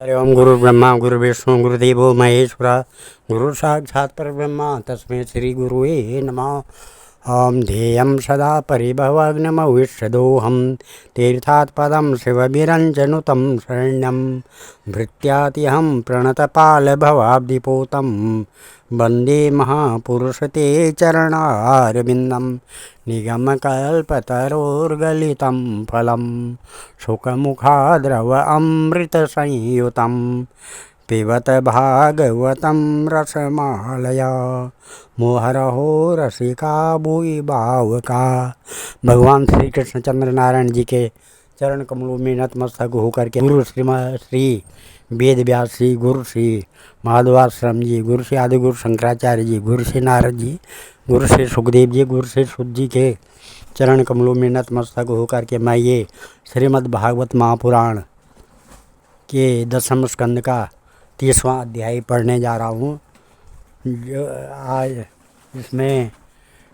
हरि ओम गुरु ब्रह्मा गुरु विष्णु गुरुदेवो महेश्वरा गुरु साक्षात् परब्रह्म तस्मै श्री गुरुवे नमः। ओम ध्येयं सदा परिभवाग्नमविष्यदोहं तीर्थात् पदं शिवविरञ्जनुतं शरण्यं भृत्यातिहं प्रणतपालभवाब्धिपोतं वन्दे महापुरुषते चरणारविन्दं निगमकल्पतरोर्गलितं फलं शुकमुखाद्रव अमृतसंयुतं पिबत भागवतं रसमालया मोहरहो रसिका भूई बावका। भगवान श्री कृष्णचंद्र नारायण जी के चरण कमलों में नतमस्तक होकर के गुरु श्री वेद व्यास जी, गुरु श्री माधवाश्रम जी, गुरु श्री आदि गुरु शंकराचार्य जी, गुरु श्री नारद जी, गुरु श्री सुखदेव जी, गुरु श्री शुद्ध जी के चरण कमलों में नतमस्तक होकर के मैं ये श्रीमद् भागवत महापुराण के 10वें स्कंद का 30वां अध्याय पढ़ने जा रहा हूँ। जो आज इसमें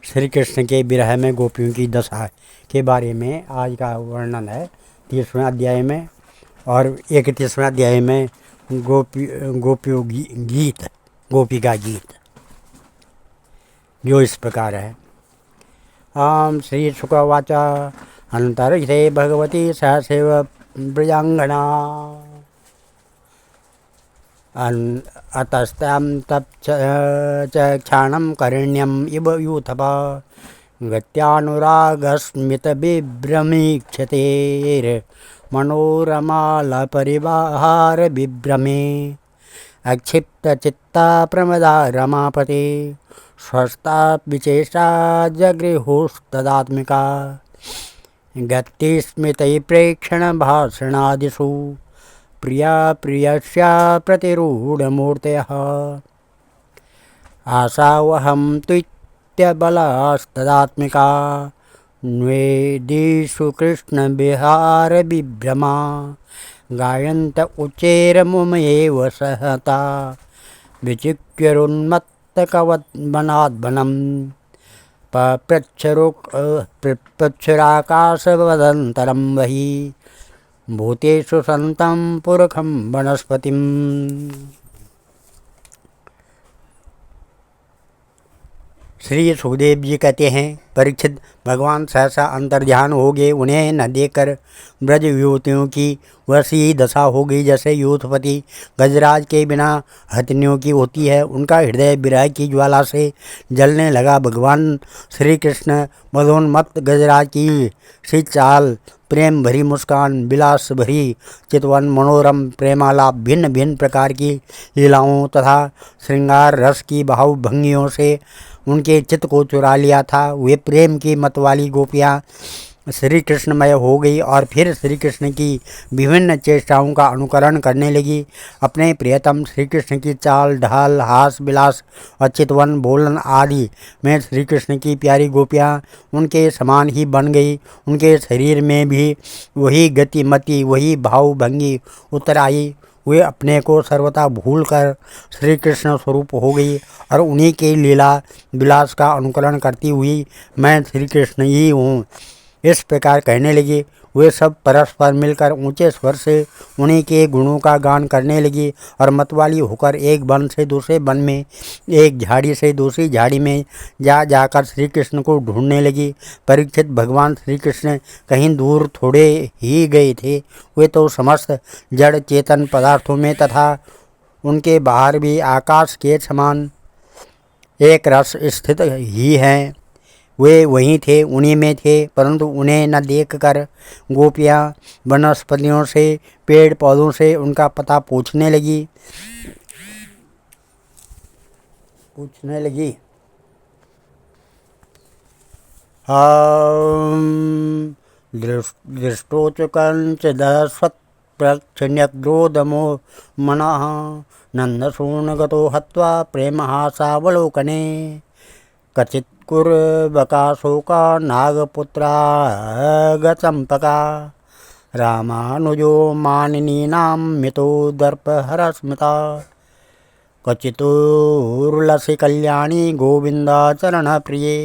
श्री कृष्ण के विरह में गोपियों की दशा के बारे में आज का वर्णन है 30वें अध्याय में, और 31वें अध्याय में गोपियों गीत, गोपिका गीत जो इस प्रकार है। आम श्री शुकवाच अंतरिक्षे भगवती सहसेव ब्रजांगना अतस्तां तत्क्षाणं करिण्यम् इव यूथपा गत्यानुरागस्मितबिभ्रमीक्षतेर्मनोरमालपरिवाहारविभ्रमे अक्षिप्तचित्ता प्रमदा रमापते स्वस्था विचेषा जगृहुस्तदात्मिका गतिस्मितैप्रेक्षणभाषणादिषु प्रिया प्रियस्या प्रतिरूढमूर्तयः आशावहं तुत्यबलास्तदात्मिका न्वेदिषु कृष्णविहारविभ्रमा गायन्त उच्चैर्मुमयेव सहता विचिक्यरुन्मत्तकवद्वनाद्वनं पप्रच्छुराकाशवदन्तरं वहि भूतेषु संतं पुरखं वनस्पतिम्। श्री सुखदेव जी कहते हैं, परीक्षित, भगवान सहसा अंतर्ध्यान हो गए। उन्हें न देखकर ब्रज युवतियों की वैसी दशा हो गई जैसे यूथपति गजराज के बिना हथनियों की होती है। उनका हृदय विरह की ज्वाला से जलने लगा। भगवान श्री कृष्ण मदोन्मत्त गजराज की सी चाल, प्रेम भरी मुस्कान, विलास भरी चितवन, मनोरम प्रेमालाप, भिन्न भिन्न प्रकार की लीलाओं तथा श्रृंगार रस की भावभंगियों से उनके चित्त को चुरा लिया था। वे प्रेम की मतवाली गोपियाँ श्री कृष्णमय हो गई और फिर श्री कृष्ण की विभिन्न चेष्टाओं का अनुकरण करने लगी। अपने प्रियतम श्री कृष्ण की चाल ढाल, हास विलास और चितवन बोलन आदि में श्री कृष्ण की प्यारी गोपियाँ उनके समान ही बन गई। उनके शरीर में भी वही गतिमति, वही भावभंगी उतर आई। वे अपने को सर्वथा भूल कर श्री कृष्ण स्वरूप हो गई और उन्हीं के लीला विलास का अनुकरण करती हुई मैं श्री कृष्ण ही हूँ, इस प्रकार कहने लगी। वे सब परस्पर मिलकर ऊंचे स्वर से उन्हीं के गुणों का गान करने लगी और मतवाली होकर एक वन से दूसरे वन में, एक झाड़ी से दूसरी झाड़ी में जाकर श्री कृष्ण को ढूंढने लगी। परीक्षित, भगवान श्री कृष्ण कहीं दूर थोड़े ही गए थे। वे तो समस्त जड़ चेतन पदार्थों में तथा उनके बाहर भी आकाश के समान एक रस स्थित ही हैं। वे वहीं थे, उन्हीं में थे, परंतु उन्हें न देखकर गोपियाँ वनस्पतियों से, पेड़ पौधों से उनका पता पूछने लगी। दृष्टोचकंचदस्वत्प्रक्षण्यग्रोधमो मनः नन्दसूर्णगतो हत्वा प्रेमहासावलोकने कचित् कुर्बकाशोका नागपुत्रागचम्पका रामानुजो मानिनीनां मितो दर्पहरस्मिता क्वचितुर्लसि कल्याणी गोविन्दाचरणप्रिये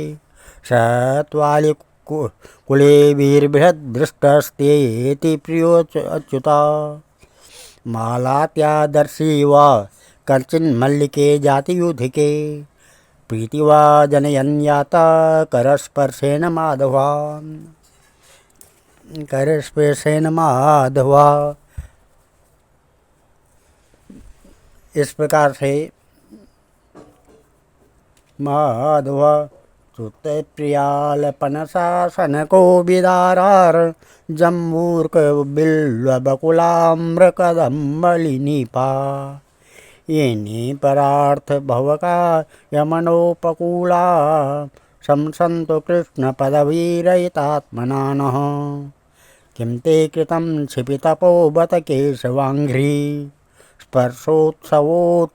सत्वालि कुले वीरबृहद्दृष्टस्तेति प्रियो अच्युता मालात्यादर्शी व कर्चिन् मल्लिके जातियुधिके प्रीतिवा जनयन् याता करस्पर्शेन माधवा करस्पर्शेन माधवा। इस प्रकार से माधवा सुत प्रियालपन शासन को बिदारार जम्मूर्क बिल्व बकुलाम्र कदम्बलिनीपा येनी परार्थ भव का यमनोपकूला संसंतो कृष्ण पदवीरयितात्मनानः किं ते कृतं क्षिपितपो बत केशवाङ्घ्रि स्पर्शोत्सवोत्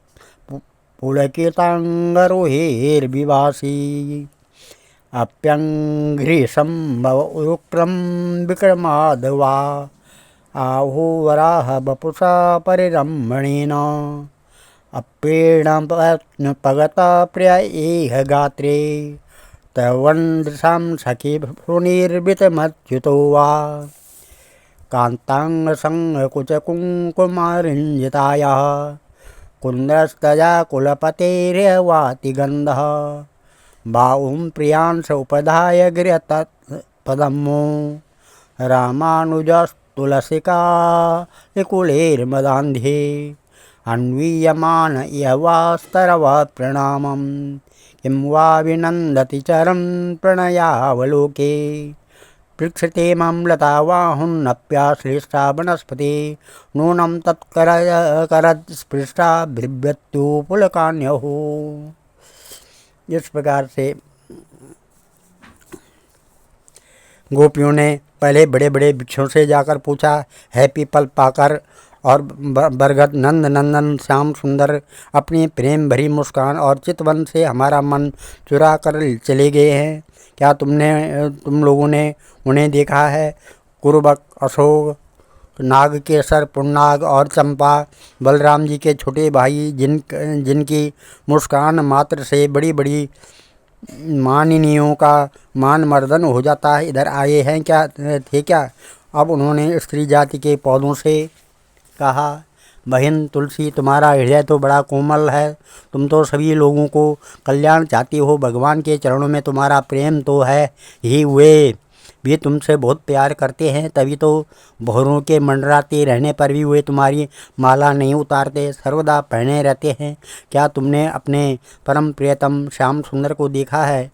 पुलकिताङ्गरोहेर्विवासी अप्यङ्घ्रिसम्भव उरुक्रम विक्रमादवा आहोवराह वपुषा परिरम्भणेन अप्येणपगता प्रिय एह गात्रे तवन्दृशां सखी भ्रूनिर्वितमच्युतो वा कान्ताङ्गसङ्गकुचकुङ्कुमारिञ्जितायाः कुन्दस्तजा कुलपतेर्यवाति गन्धः बाहुं प्रियांश उपधाय गृहतत्पदमो रामानुजस्तुलसिका कुलेर्मदान्ध्ये अन्वीयमान यवास्तरवा प्रणामं किं वा विनन्दति चरं प्रणयावलोके पृक्षते मां लतावाहुन्नप्याश्लिष्टा वनस्पति नूनं तत्करस्पृष्टा बिभ्रत्यु पुलकान्यः। इस प्रकार से गोपियों ने पहले बड़े बड़े वृक्षों से जाकर पूछा, है पीपल पाकर और बरगद नंद नंदन श्याम सुंदर अपनी प्रेम भरी मुस्कान और चितवन से हमारा मन चुरा कर चले गए हैं। क्या तुम लोगों ने उन्हें देखा है? कुरबक, अशोक, नागकेसर, पुन्नाग और चंपा बलराम जी के छोटे भाई जिनकी मुस्कान मात्र से बड़ी बड़ी माननीयों का मान मर्दन हो जाता है, इधर आए हैं क्या थे क्या? अब उन्होंने स्त्री जाति के पौधों से कहा, बहन तुलसी, तुम्हारा हृदय तो बड़ा कोमल है, तुम तो सभी लोगों को कल्याण चाहती हो, भगवान के चरणों में तुम्हारा प्रेम तो है ही, वे भी तुमसे बहुत प्यार करते हैं, तभी तो भौरों के मंडराते रहने पर भी वे तुम्हारी माला नहीं उतारते, सर्वदा पहने रहते हैं। क्या तुमने अपने परम प्रियतम श्याम सुंदर को देखा है?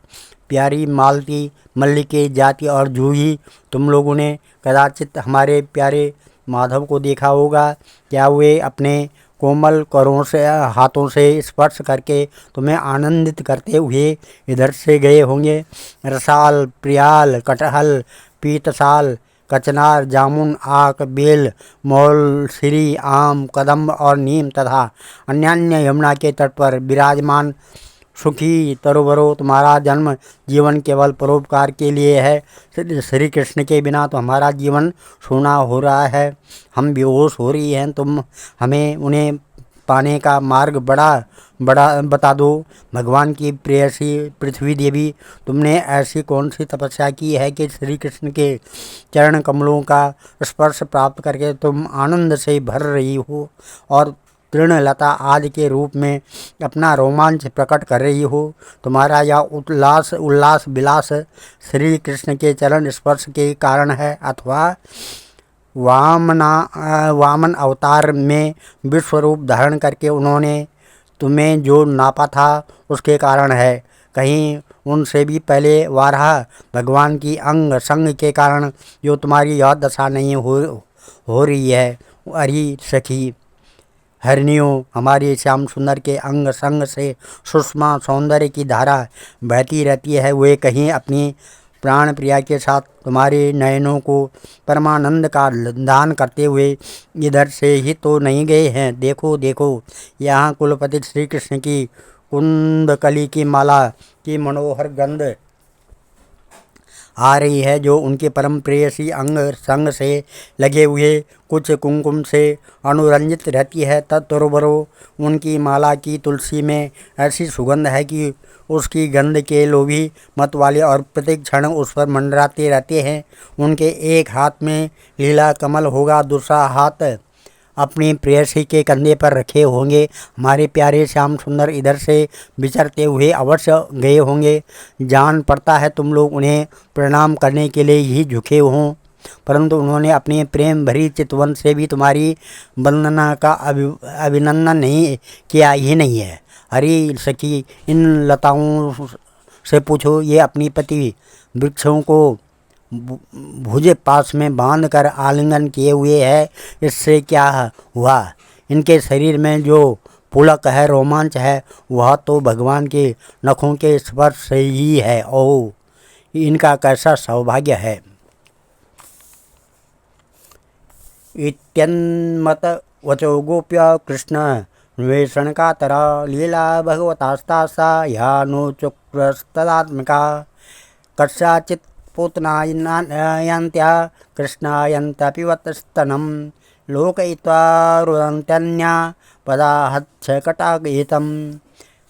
प्यारी मालती, मल्लिके जाति और जूही, तुम लोगों ने कदाचित हमारे प्यारे माधव को देखा होगा। क्या वे अपने कोमल करों से हाथों से स्पर्श करके तुम्हें आनंदित करते हुए इधर से गए होंगे? रसाल, प्रियाल, कटहल, पीतसाल, कचनार, जामुन, आक, बेल, मौल, सिरी, आम, कदम्ब और नीम तथा अन्यान्य यमुना के तट पर विराजमान सुखी तरुवरो, तुम्हारा जन्म जीवन केवल परोपकार के लिए है। श्री कृष्ण के बिना तो हमारा जीवन सूना हो रहा है, हम बेहोश हो रही हैं, तुम हमें उन्हें पाने का मार्ग बड़ा बता दो। भगवान की प्रेयसी पृथ्वी देवी, तुमने ऐसी कौन सी तपस्या की है कि श्री कृष्ण के चरण कमलों का स्पर्श प्राप्त करके तुम आनंद से भर रही हो और तृणलता आदि के रूप में अपना रोमांच प्रकट कर रही हो? तुम्हारा यह उल्लास विलास श्री कृष्ण के चरण स्पर्श के कारण है अथवा वामन अवतार में विश्वरूप धारण करके उन्होंने तुम्हें जो नापा था उसके कारण है? कहीं उनसे भी पहले वाराह भगवान की अंग संग के कारण जो तुम्हारी यह दशा नहीं हो रही है? अरे सखी हरनियों, हमारे श्याम सुंदर के अंग संग से सुषमा सौंदर्य की धारा बहती रहती है, वे कहीं अपनी प्राण प्रिया के साथ तुम्हारे नयनों को परमानंद का दान करते हुए इधर से ही तो नहीं गए हैं? देखो देखो, यहाँ कुलपति श्री कृष्ण की कुंदकली की माला की मनोहर गंध आ रही है, जो उनके परम प्रेयसी अंग संग से लगे हुए कुछ कुंकुम से अनुरंजित रहती है। तत्वरो उनकी माला की तुलसी में ऐसी सुगंध है कि उसकी गंध के लोभी मत वाले और प्रत्येक क्षण उस पर मंडराते रहते हैं। उनके एक हाथ में लीला कमल होगा, दूसरा हाथ अपनी प्रेयसी के कंधे पर रखे होंगे। हमारे प्यारे श्याम सुंदर इधर से विचरते हुए अवश्य गए होंगे। जान पड़ता है तुम लोग उन्हें प्रणाम करने के लिए ही झुके हों, परंतु उन्होंने अपने प्रेम भरी चितवन से भी तुम्हारी वंदना का अभिनंदन नहीं किया ही नहीं है। हरी सखी, इन लताओं से पूछो, ये अपनी पति वृक्षों को भुज पास में बांध कर आलिंगन किए हुए है, इससे क्या हुआ? इनके शरीर में जो पुलक है, रोमांच है, वह तो भगवान के नखों के स्पर्श से ही है। ओह, इनका कैसा सौभाग्य है। इत्यन्मत वचो गोप्य कृष्ण अन्वेषण कातरा लीला भगवतास्तासा या नो चुक्रस्तदात्मिका कस्याचित् पूतनायन्त्या कृष्णायन्तपिवतस्तनं लोकयित्वा रुदन्त्यन्या पदाहच्छकटागीतं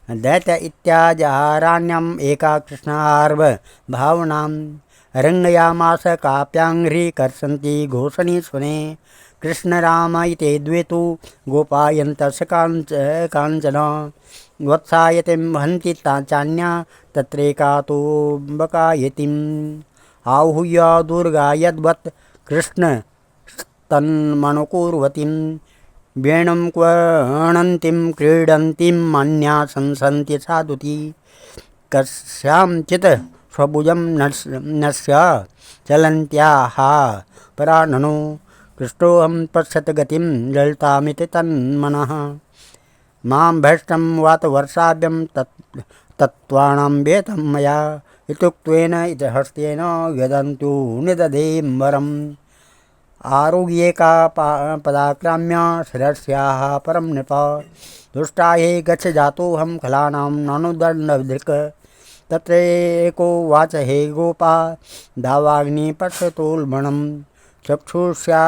दैत्य इत्याजहाराण्यम् एका कृष्णार्व भावनां रङ्गयामास काप्याङ्घ्रि कर्षन्ति घोषणी सुने कृष्ण राम इति द्वे तु गोपायन्तस् काञ्चन वत्सायतिं वहन्ति चान्या तत्रेका तु बकायतिम् आहूय दुर्गा यद्वत् कृष्ण तन्मनुकुर्वतीं वेणुं क्वणन्तीं क्रीडन्तीं अन्या संसन्ति साधुती कस्याञ्चित् स्वभुजं नस्य चलन्त्याः पराननो कृष्णोऽहं पश्यत गतिं ललितामिति तन्मनः मां भ्रष्टं वातवर्षाभ्यं तत्त्वाणां वेदं मया इत्युक्तेन इति हस्तेन यदन्तु निदधेम्बरम् आरुह्येका पदाक्राम्य शिरस्याः परं नृप दुष्टाये गच्छ जातोऽहं खलानां नानुदण्डधृक् तत्रेको वाच हे गोपा दावाग्नि पश्यतोल्बणं चक्षुष्या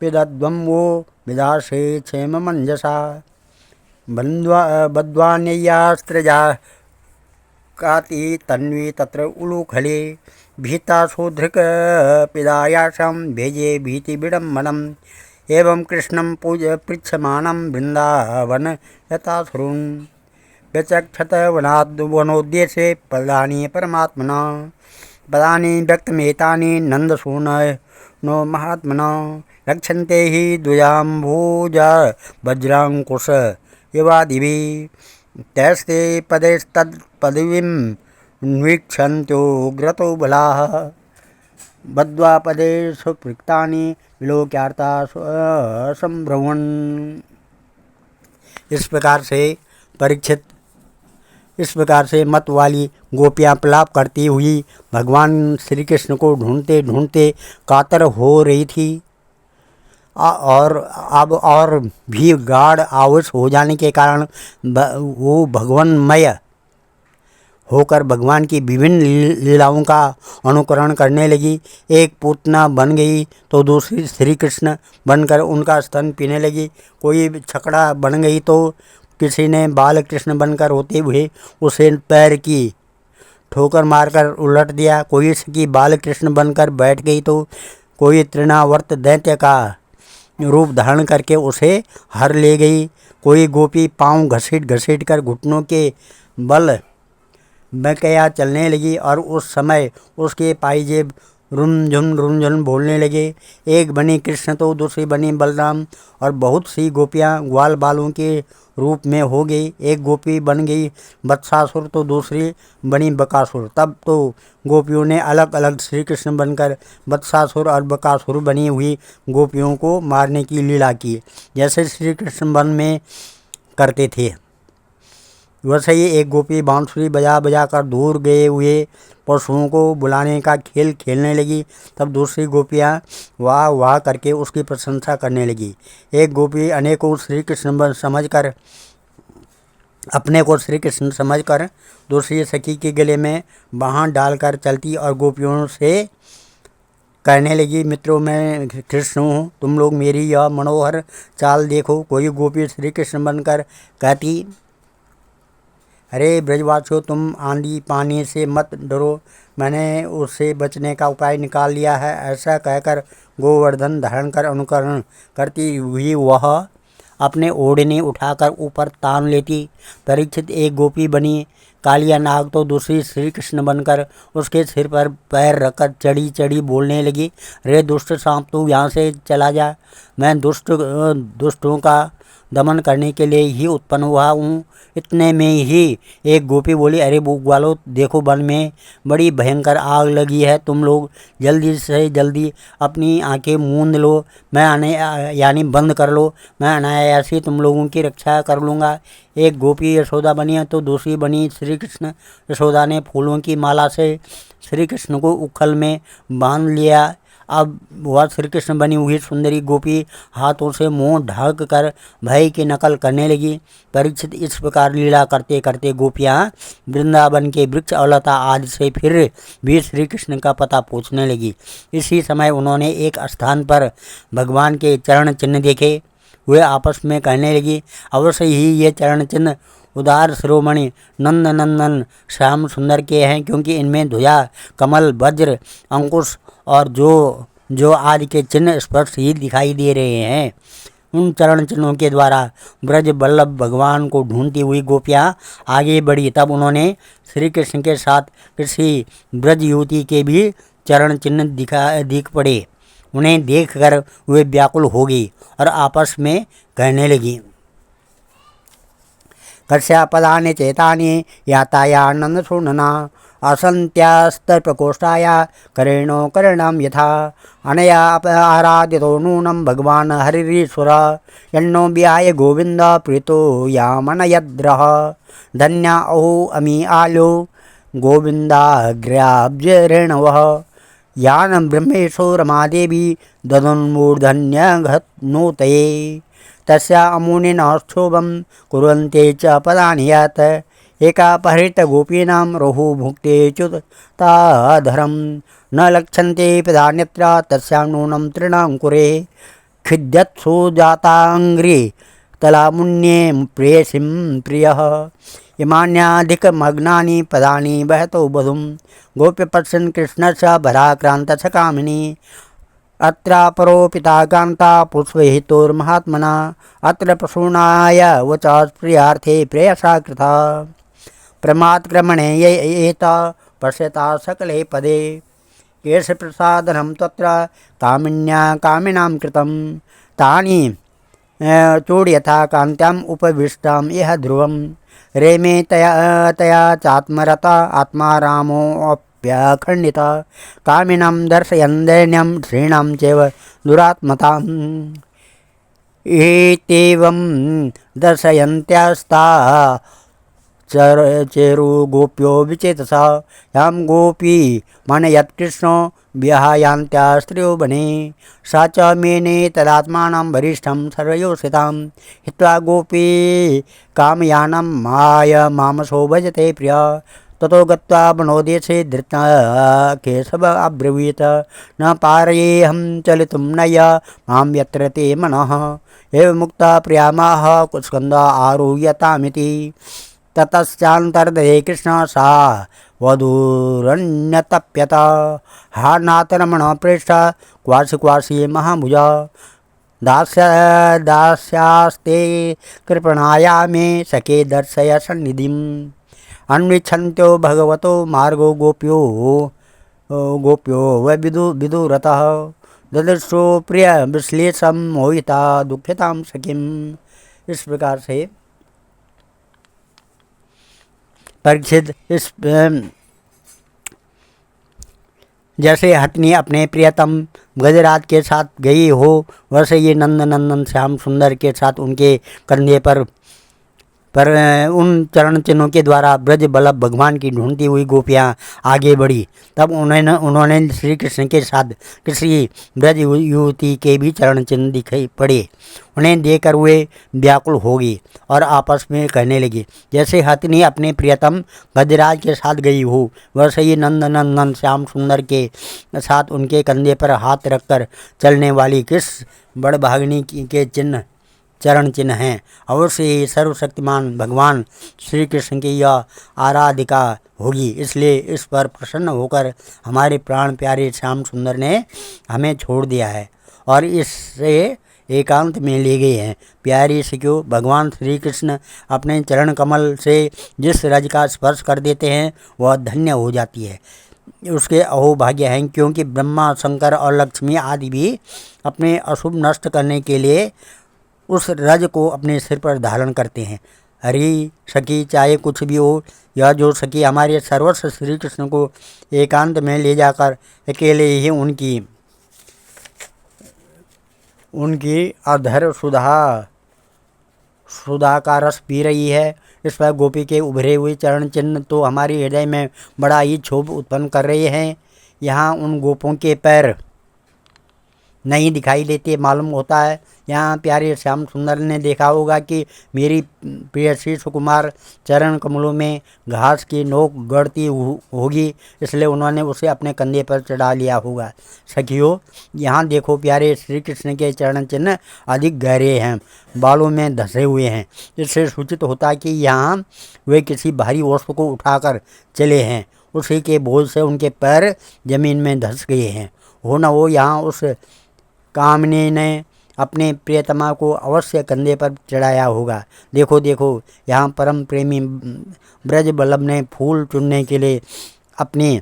पिदध्वं वो विदासे क्षेममञ्जसा बद्ध्वान्यय्यास्त्रजा काति तन्वी तत्र उलूखले भीतासोधृक पिदायासं भेजे भीतिविडम्बनम् एवं कृष्णं पृच्छमानं वृन्दावन यथासुरून् व्यचक्षत वनोद्देशे पदानि परमात्मना पदानि व्यक्तमेतानि नन्दसूनो महात्मना रक्षन्ते हि द्वयाम्भोज वज्राङ्कुश इवादिभिः तैस्ते पदैस्तत्पदवीं न्वीक्षन्त्योग्रतो बलाः बद्ध्वा पदे सुपृक्तानि विलोक्यार्ता संभ्रमन्। इस प्रकार से मत वाली गोपियाँ प्रलाप करती हुई भगवान श्री कृष्ण को ढूंढते ढूंढते कातर हो रही थी और अब और भी गाढ़ आवेश हो जाने के कारण वो भगवानमय होकर भगवान की विभिन्न लीलाओं का अनुकरण करने लगी। एक पूतना बन गई तो दूसरी श्री कृष्ण बनकर उनका स्तन पीने लगी। कोई छकड़ा बन गई तो किसी ने बाल कृष्ण बनकर होते हुए उसे पैर की ठोकर मारकर उलट दिया। कोई सखी बाल कृष्ण बनकर बैठ गई तो कोई तृणावर्त दैत्य का रूप धारण करके उसे हर ले गई। कोई गोपी पांव घसीट घसीट कर घुटनों के बल बकया चलने लगी और उस समय उसके पायजेब रुनझुन बोलने लगे। एक बनी कृष्ण तो दूसरी बनी बलराम और बहुत सी गोपियाँ ग्वाल बालों के रूप में हो गई। एक गोपी बन गई वत्सासुर तो दूसरी बनी बकासुर। तब तो गोपियों ने अलग अलग श्री कृष्ण बनकर वत्सासुर और बकासुर बनी हुई गोपियों को मारने की लीला की, जैसे श्री कृष्ण वन में करते थे। वैसे ही एक गोपी बांसुरी बजा बजा कर दूर गए हुए पशुओं को बुलाने का खेल खेलने लगी। तब दूसरी गोपियाँ वाह वाह करके उसकी प्रशंसा करने लगी। एक गोपी अपने को श्री कृष्ण समझकर दूसरी सखी के गले में बाँह डालकर चलती और गोपियों से कहने लगी, मित्रों मैं कृष्ण हूँ, तुम लोग मेरी यह मनोहर चाल देखो। कोई गोपी श्री कृष्ण बनकर कहती, अरे ब्रजवासियों, तुम आंधी पानी से मत डरो, मैंने उससे बचने का उपाय निकाल लिया है। ऐसा कहकर गोवर्धन धारण कर अनुकरण करती हुई वह अपने ओढ़ने उठाकर ऊपर तान लेती। परीक्षित एक गोपी बनी कालिया नाग तो दूसरी श्री कृष्ण बनकर उसके सिर पर पैर रखकर चढ़ी चढ़ी बोलने लगी, रे दुष्ट सांप, तू यहाँ से चला जा। मैं दुष्टों का दमन करने के लिए ही उत्पन्न हुआ हूँ। इतने में ही एक गोपी बोली, अरे वालों, देखो वन में बड़ी भयंकर आग लगी है, तुम लोग जल्दी से जल्दी अपनी आंखें मूंद लो, मैं आने यानी बंद कर लो, मैं अनायास ही तुम लोगों की रक्षा कर लूँगा। एक गोपी यशोदा बनी है तो दूसरी बनी श्री कृष्ण। यशोदा ने फूलों की माला से श्री कृष्ण को उखल में बांध लिया। अब वह श्री कृष्ण बनी हुई सुंदरी गोपी हाथों से मुंह ढक कर भय की नकल करने लगी। परीक्षित, इस प्रकार लीला करते करते गोपियाँ वृंदावन के वृक्ष और लता आदि से फिर भी श्री कृष्ण का पता पूछने लगी। इसी समय उन्होंने एक स्थान पर भगवान के चरण चिन्ह देखे। वे आपस में कहने लगी, अवश्य ही ये चरण चिन्ह उदार शिरोमणि नंद नंदन श्याम सुंदर के हैं, क्योंकि इनमें ध्वजा, कमल, वज्र, अंकुश और जो आदि के चिन्ह स्पष्ट ही दिखाई दे रहे हैं। उन चरण चिन्हों के द्वारा ब्रज वल्लभ भगवान को ढूंढती हुई गोपियाँ आगे बढ़ी। तब उन्होंने श्री कृष्ण के साथ किसी ब्रज युवती के भी चरण चिन्ह दिख पड़े। उन्हें देखकर वे व्याकुल हो गई और आपस में कहने लगी, कस्यापदानि चेतानि यातायानंद सुनना असन्त्यास्तर्प्रकोष्ठाय करेणो करणं यथा अनया आराधितो नूनं भगवान् हरिरीश्वर यन्नो व्याय गोविंद प्रीतो यामनयद्रः धन्या अहो अमी आलो गोविन्दाग्र्याब्जरेणवः यान ब्रह्मेशो रमादेवी ददन्मूर्धन्यघनोतये तस्या अमुनिनास्थोभं कुर्वन्ते च पदानि यत् एकापहृतगोपीनां रहुः भुक्ते च्युताधरं न लक्ष्यन्ते पदान्यत्र तस्यां नूनं तृणाङ्कुरे खिद्यत्सु जाताङ्घ्रि तलामुन्ये प्रेयसीं प्रियः इमान्याधिकमग्नानि पदानि वहतो वधूं गोप्य पश्यन् कृष्णस्य भराक्रान्तस्य कामिनी अत्रापरोपिता कान्ता पुष्पहितोर्महात्मना अत्र प्रसूनाय वचा प्रियार्थे प्रेयसा कृता प्रमादक्रमणे एता पश्यता सकले पदे केशप्रसादनं तत्र कामिन्या कामिनां कृतं तानि चूड्यथा कान्त्याम् उपविष्टाम् इह ध्रुवं रेमे तया चात्मरता आत्मा रामोऽप्यखण्डिता कामिनां दर्शयन् दैन्यं श्रीणां चैव दुरात्मताम् एतेवं दर्शयन्त्यास्ता चेरु गोप्यो विचेतसा यां गोपी मनयत्कृष्णो विहायान्त्या स्त्रियो बने सा च मेने तदात्मानं वरिष्ठं सर्वयोषितां हित्वा गोपी कामयानं माय मामसो भजते प्रिय ततो गत्वा वनोदेशे धृत्वा केशव अब्रवीत न पारयेऽहं चलितुं नय मां यत्र ते मनः एवं मुक्ता प्रियामाह कुस्कन्धा आरुह्यतामिति ततश्चान्तर्दये कृष्ण सा वधूरन्यतप्यत हा नाथरमण पृष्ठ क्वासि क्वासि महाभुजा दास्यास्ते कृपणाया मे सखे दर्शय सन्निधिम् अन्विच्छन्त्यो भगवतो मार्गो गोप्यो विदुरतः ददृशो प्रिय विश्लेषम मोहिता दुःखितां सखीम्। इस प्रकार से परीक्षित इस जैसे हथिनी अपने प्रियतम गजराज के साथ गई हो, वैसे ये नंद नंदन श्याम सुंदर के साथ उनके कंधे पर उन चरण चिन्हों के द्वारा ब्रज वल्लभ भगवान की ढूंढती हुई गोपियाँ आगे बढ़ी। तब उन्होंने श्री कृष्ण के साथ किसी ब्रज युवती के भी चरण चिन्ह दिखाई पड़े। उन्हें देखकर वे व्याकुल हो गई और आपस में कहने लगी, जैसे हथिनी अपने प्रियतम गजराज के साथ गई हो, वैसे ही नंद नंदन श्याम सुंदर के साथ उनके कंधे पर हाथ रखकर चलने वाली किस बड़भागिनी के चिन्ह चरण चिन्ह हैं। अवश्य ही सर्वशक्तिमान भगवान श्री कृष्ण की यह आराधिका होगी, इसलिए इस पर प्रसन्न होकर हमारे प्राण प्यारे श्याम सुंदर ने हमें छोड़ दिया है और इससे एकांत में ले गए हैं। प्यारी सिखियों, भगवान श्री कृष्ण अपने चरण कमल से जिस रज का स्पर्श कर देते हैं वह धन्य हो जाती है, उसके अहोभाग्य हैं, क्योंकि ब्रह्मा, शंकर और लक्ष्मी आदि भी अपने अशुभ नष्ट करने के लिए उस रज को अपने सिर पर धारण करते हैं। हरी सखी, चाहे कुछ भी हो, यह जो सखी हमारे सर्वस्व श्री कृष्ण को एकांत में ले जाकर अकेले ही उनकी अधर सुधा का रस पी रही है, इस पर गोपी के उभरे हुए चरण चिन्ह तो हमारे हृदय में बड़ा ही क्षोभ उत्पन्न कर रहे हैं। यहाँ उन गोपों के पैर नहीं दिखाई देते, मालूम होता है यहाँ प्यारे श्याम सुंदर ने देखा होगा कि मेरी प्रेयसी सुकुमार चरण कमलों में घास की नोक गड़ती होगी, इसलिए उन्होंने उसे अपने कंधे पर चढ़ा लिया होगा। सखियों, यहाँ देखो प्यारे श्री कृष्ण के चरण चिन्ह अधिक गहरे हैं, बालों में धंसे हुए हैं। इससे सूचित होता है कि यहाँ वे किसी भारी वस्तु को उठाकर चले हैं, उसी के बोझ से उनके पैर जमीन में धंस गए हैं। हो न हो यहाँ उस कामनी ने अपने प्रियतमा को अवश्य कंधे पर चढ़ाया होगा। देखो देखो, यहाँ परम प्रेमी ब्रज बल्लभ ने फूल चुनने के लिए अपनी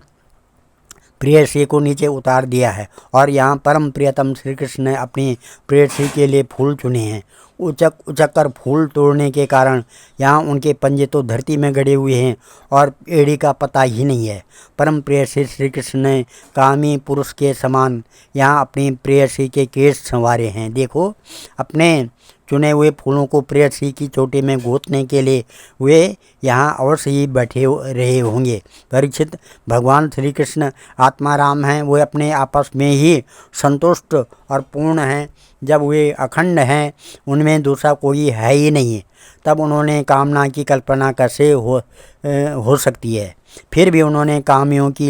प्रेयसी को नीचे उतार दिया है और यहाँ परम प्रियतम श्री कृष्ण ने अपनी प्रेयसी के लिए फूल चुने हैं। उचक उचक कर फूल तोड़ने के कारण यहाँ उनके पंजे तो धरती में गड़े हुए हैं और एड़ी का पता ही नहीं है। परम प्रेयसी श्री कृष्ण ने कामी पुरुष के समान यहाँ अपनी प्रेयसी के केश संवारे हैं। देखो, अपने चुने हुए फूलों को प्रेयसी की चोटी में गोतने के लिए वे यहाँ अवश्य ही बैठे रहे होंगे। परीक्षित, भगवान श्री कृष्ण आत्माराम हैं, वे अपने आपस में ही संतुष्ट और पूर्ण हैं। जब वे अखंड हैं, उनमें दूसरा कोई है ही नहीं, तब उन्होंने कामना की कल्पना कैसे हो सकती है। फिर भी उन्होंने कामियों की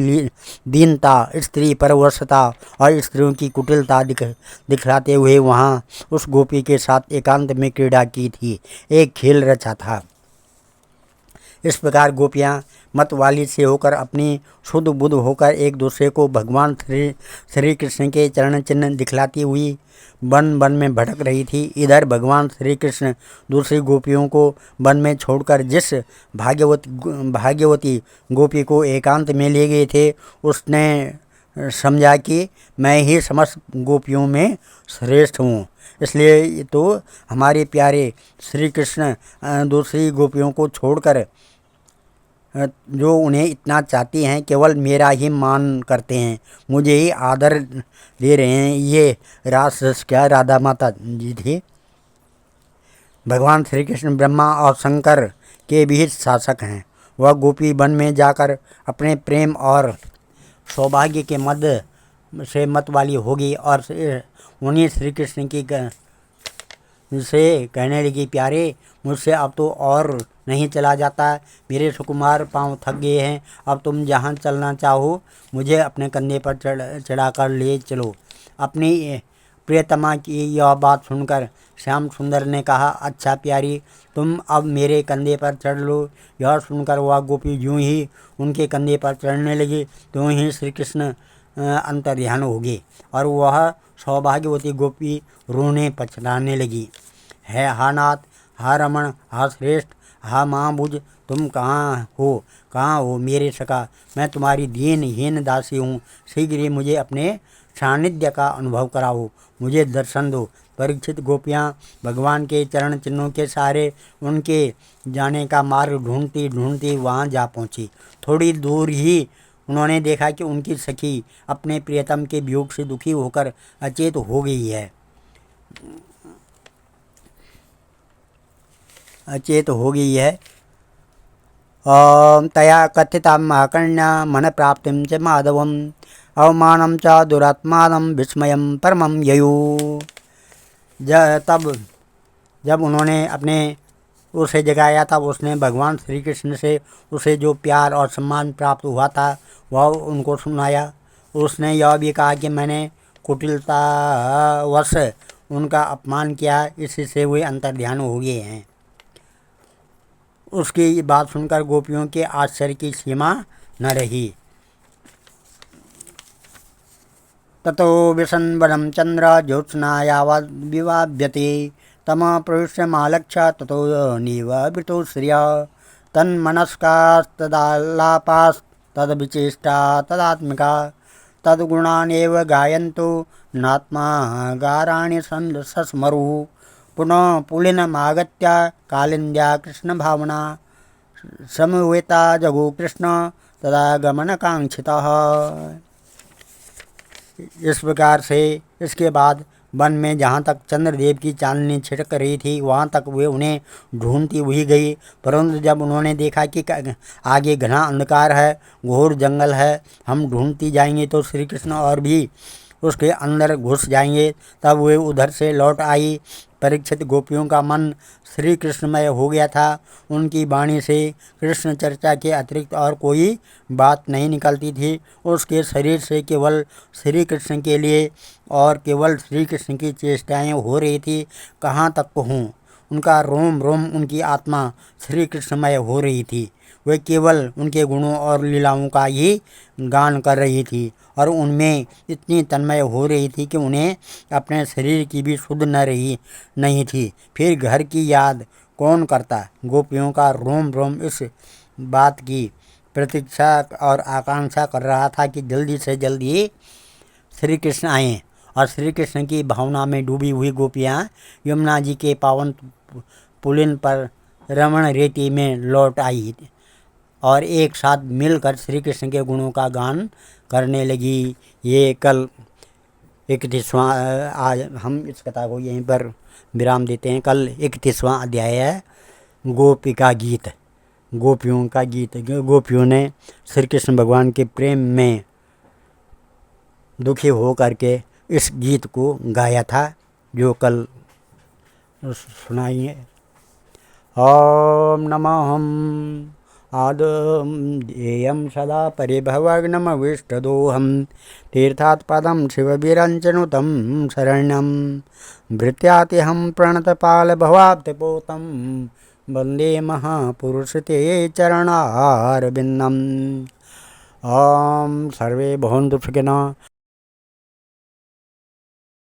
दीनता, स्त्री परवशता और स्त्रियों की कुटिलता दिखलाते हुए वहाँ उस गोपी के साथ एकांत में क्रीड़ा की थी, एक खेल रचा था। इस प्रकार गोपियाँ मतवाली से होकर अपनी शुद्ध बुद्ध होकर एक दूसरे को भगवान श्री कृष्ण के चरण चिन्ह दिखलाती हुई वन वन में भटक रही थी। इधर भगवान श्री कृष्ण दूसरी गोपियों को वन में छोड़कर जिस भाग्यवती गोपी को एकांत में ले गए थे, उसने समझा कि मैं ही समस्त गोपियों में श्रेष्ठ हूँ, इसलिए तो हमारे प्यारे श्री कृष्ण दूसरी गोपियों को छोड़कर जो उन्हें इतना चाहती हैं, केवल मेरा ही मान करते हैं, मुझे ही आदर दे रहे हैं। ये रास क्या राधा माता जी थी। भगवान श्री कृष्ण ब्रह्मा और शंकर के भी शासक हैं। वह गोपी वन में जाकर अपने प्रेम और सौभाग्य के मध्य से मत वाली होगी और उन्हीं श्री कृष्ण की से कहने लगी, प्यारे, मुझसे अब तो और नहीं चला जाता, मेरे सुकुमार पांव थक गए हैं, अब तुम जहाँ चलना चाहो मुझे अपने कंधे पर चढ़ाकर ले चलो। अपनी प्रियतमा की यह बात सुनकर श्याम सुंदर ने कहा, अच्छा प्यारी, तुम अब मेरे कंधे पर चढ़ लो। यह सुनकर वह गोपी यूँ ही उनके कंधे पर चढ़ने लगी, त्यों ही श्री कृष्ण अंतर्ध्यान हो गए और वह सौभाग्यवती गोपी रोने पछताने लगी। है हा नाथ, हा रमण, हा श्रेष्ठ, हा महाभुज, तुम कहाँ हो मेरे सखा, मैं तुम्हारी दीनहीन दासी हूँ, शीघ्र ही मुझे अपने सानिध्य का अनुभव कराओ, मुझे दर्शन दो। परीक्षित, गोपियाँ भगवान के चरण चिन्हों के सहारे उनके जाने का मार्ग ढूंढती ढूंढती वहाँ जा पहुँची। थोड़ी दूर ही उन्होंने देखा कि उनकी सखी अपने प्रियतम के वियोग से दुखी होकर अचेत हो गई है। तया कथिताम् आकर्ण्य मन प्राप्तिं च माधवम् अवमानं च दुरात्मानं विस्मयं परमं ययौ। जब उन्होंने अपने उसे जगाया था, उसने भगवान श्री कृष्ण से उसे जो प्यार और सम्मान प्राप्त हुआ था वह उनको सुनाया। उसने यह भी कहा कि मैंने कुटिलतावश उनका अपमान किया, इससे वे अंतर्ध्यान हो गए हैं। उसकी ये बात सुनकर गोपियों के आश्चर्य की सीमा न रही। ततो विसन्वनं चन्द्र ज्योत्स्ना यावद् विवाव्यते तम प्रविश्यमालक्ष्य ततो निववृतो श्रिया तन्मनस्कास्तदालापास्तद्विचेष्टा तदात्मिका तद्गुणानेव गायन्तो नात्मा गाराणि सस्मरुः पुनः पुलिनमागत्य कालिन्द्या कृष्णभावना समवेता जगो कृष्ण तदा गमनकांक्षितः। इस प्रकार से इसके बाद वन में जहाँ तक चंद्रदेव की चांदनी छिटक रही थी वहाँ तक वे उन्हें ढूंढती हुई गई, परंतु जब उन्होंने देखा कि आगे घना अंधकार है, घोर जंगल है, हम ढूंढती जाएंगे तो श्री कृष्ण और भी उसके अंदर घुस जाएंगे, तब वे उधर से लौट आई। परीक्षित गोपियों का मन श्री कृष्णमय हो गया था। उनकी वाणी से कृष्ण चर्चा के अतिरिक्त और कोई बात नहीं निकलती थी। उसके शरीर से केवल श्री कृष्ण के लिए और केवल श्री कृष्ण की चेष्टाएं हो रही थी। कहाँ तक कहूँ, उनका रोम रोम उनकी आत्मा श्री कृष्णमय हो रही थी। वे केवल उनके गुणों और लीलाओं का ही गान कर रही थी और उनमें इतनी तन्मय हो रही थी कि उन्हें अपने शरीर की भी सुध न रही नहीं थी। फिर घर की याद कौन करता। गोपियों का रोम रोम इस बात की प्रतीक्षा और आकांक्षा कर रहा था कि जल्दी से जल्दी श्री कृष्ण आएँ। और श्री कृष्ण की भावना में डूबी हुई गोपियाँ यमुना जी के पावन पुलिन पर रमण रेती में लौट आई और एक साथ मिलकर श्री कृष्ण के गुणों का गान करने लगी। ये कल 31वां, आज हम इस कथा को यहीं पर विराम देते हैं। कल 31वां अध्याय है गोपिका गीत, गोपियों का गीत। गोपियों ने श्री कृष्ण भगवान के प्रेम में दुखी हो करके इस गीत को गाया था, जो कल सुनाइए। ओम नमः आदेयं सदा परिभवग्नमविष्टदोहं तीर्थात् पदं शिवविरञ्चनुतं शरण्यं भृत्यातिहं प्रणतपालभवाब्धिपोतं वन्दे महापुरुषते चरणारविन्दम्। ओम सर्वे भवन्तु सुखिनः।